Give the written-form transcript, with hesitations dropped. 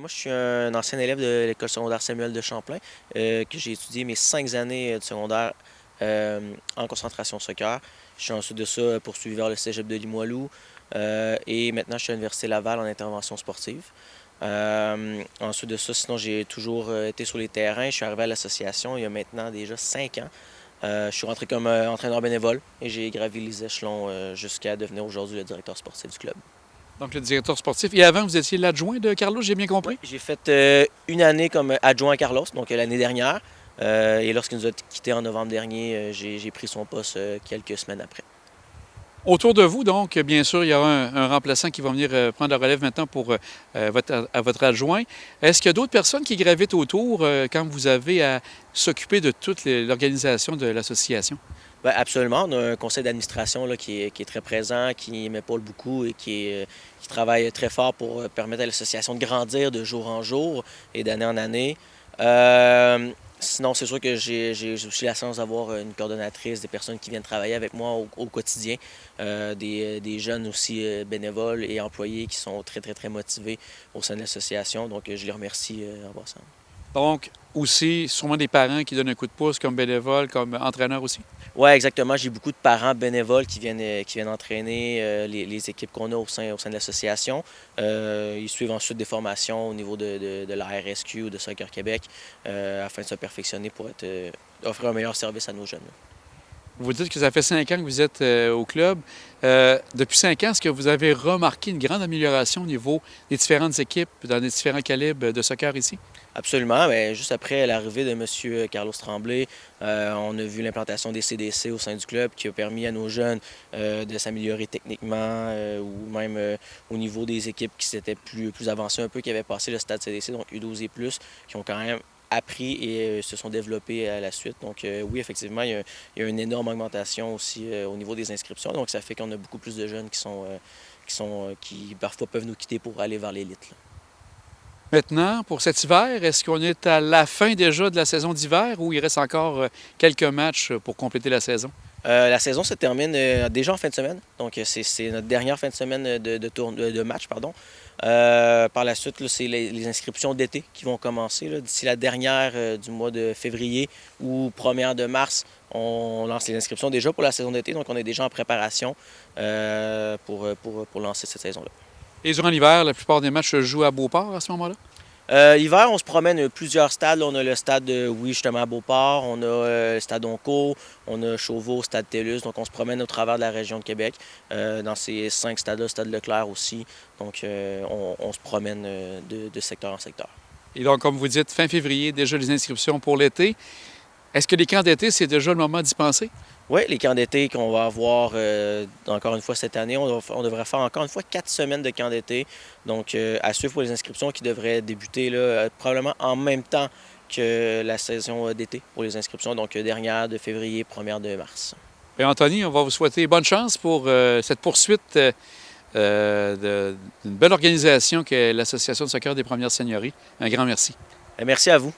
Moi, je suis un ancien élève de l'école secondaire Samuel de Champlain, que j'ai étudié mes 5 années de secondaire en concentration soccer. Je suis ensuite de ça poursuivi vers le cégep de Limoilou et maintenant je suis à l'Université Laval en intervention sportive. Ensuite de ça, sinon j'ai toujours été sur les terrains. Je suis arrivé à l'association il y a maintenant déjà 5 ans. Je suis rentré comme entraîneur bénévole et j'ai gravi les échelons jusqu'à devenir aujourd'hui le directeur sportif du club. Donc, le directeur sportif. Et avant, vous étiez l'adjoint de Carlos, j'ai bien Oui, compris? j'ai fait une année comme adjoint à Carlos, donc l'année dernière. Et lorsqu'il nous a quittés en novembre dernier, j'ai pris son poste quelques semaines après. Autour de vous, donc, bien sûr, il y aura un remplaçant qui va venir prendre la relève maintenant pour votre adjoint. Est-ce qu'il y a d'autres personnes qui gravitent autour quand vous avez à s'occuper de toute l'organisation de l'association? Ben, absolument. On a un conseil d'administration là, qui est très présent, qui m'épaule beaucoup et qui travaille très fort pour permettre à l'association de grandir de jour en jour et d'année en année. Sinon, c'est sûr que j'ai aussi la chance d'avoir une coordonnatrice, des personnes qui viennent travailler avec moi au quotidien, des jeunes aussi bénévoles et employés qui sont très, très, très motivés au sein de l'association. Donc, je les remercie en passant. Donc, aussi, sûrement des parents qui donnent un coup de pouce comme bénévole, comme entraîneur aussi? Oui, exactement. J'ai beaucoup de parents bénévoles qui viennent entraîner les équipes qu'on a au sein de l'association. Ils suivent ensuite des formations au niveau de la RSQ ou de Soccer Québec afin de se perfectionner pour offrir un meilleur service à nos jeunes. Vous dites que ça fait 5 ans que vous êtes au club. Depuis 5 ans, est-ce que vous avez remarqué une grande amélioration au niveau des différentes équipes dans les différents calibres de soccer ici? Absolument. Mais juste après l'arrivée de M. Carlos Tremblay, on a vu l'implantation des CDC au sein du club qui a permis à nos jeunes de s'améliorer techniquement ou même au niveau des équipes qui s'étaient plus avancées un peu, qui avaient passé le stade CDC, donc U12 et plus, qui ont quand même appris et se sont développés à la suite. Donc oui, effectivement, il y a une énorme augmentation aussi au niveau des inscriptions. Donc ça fait qu'on a beaucoup plus de jeunes qui parfois peuvent nous quitter pour aller vers l'élite. Maintenant, pour cet hiver, est-ce qu'on est à la fin déjà de la saison d'hiver ou il reste encore quelques matchs pour compléter la saison? La saison se termine déjà en fin de semaine. Donc, c'est notre dernière fin de semaine de match. Pardon. Par la suite, c'est les inscriptions d'été qui vont commencer. D'ici la dernière du mois de février ou première de mars, on lance les inscriptions déjà pour la saison d'été. Donc, on est déjà en préparation pour lancer cette saison-là. Et durant l'hiver, la plupart des matchs se jouent à Beauport à ce moment-là? L'hiver, on se promène plusieurs stades. Là, on a le stade, oui, justement, à Beauport. On a le stade Onco. On a Chauveau, stade TELUS. Donc, on se promène au travers de la région de Québec. Dans ces 5 stades-là, stade Leclerc aussi. Donc, on se promène de secteur en secteur. Et donc, comme vous dites, fin février, déjà les inscriptions pour l'été. Est-ce que les camps d'été, c'est déjà le moment d'y penser? Oui, les camps d'été qu'on va avoir encore une fois cette année, on devrait faire encore une fois 4 semaines de camps d'été. Donc, à suivre pour les inscriptions qui devraient débuter là, probablement en même temps que la saison d'été pour les inscriptions. Donc, dernière de février, première de mars. Et Anthony, on va vous souhaiter bonne chance pour cette poursuite d'une belle organisation qu'est l'Association de soccer des Premières Seigneuries. Un grand merci. Merci à vous.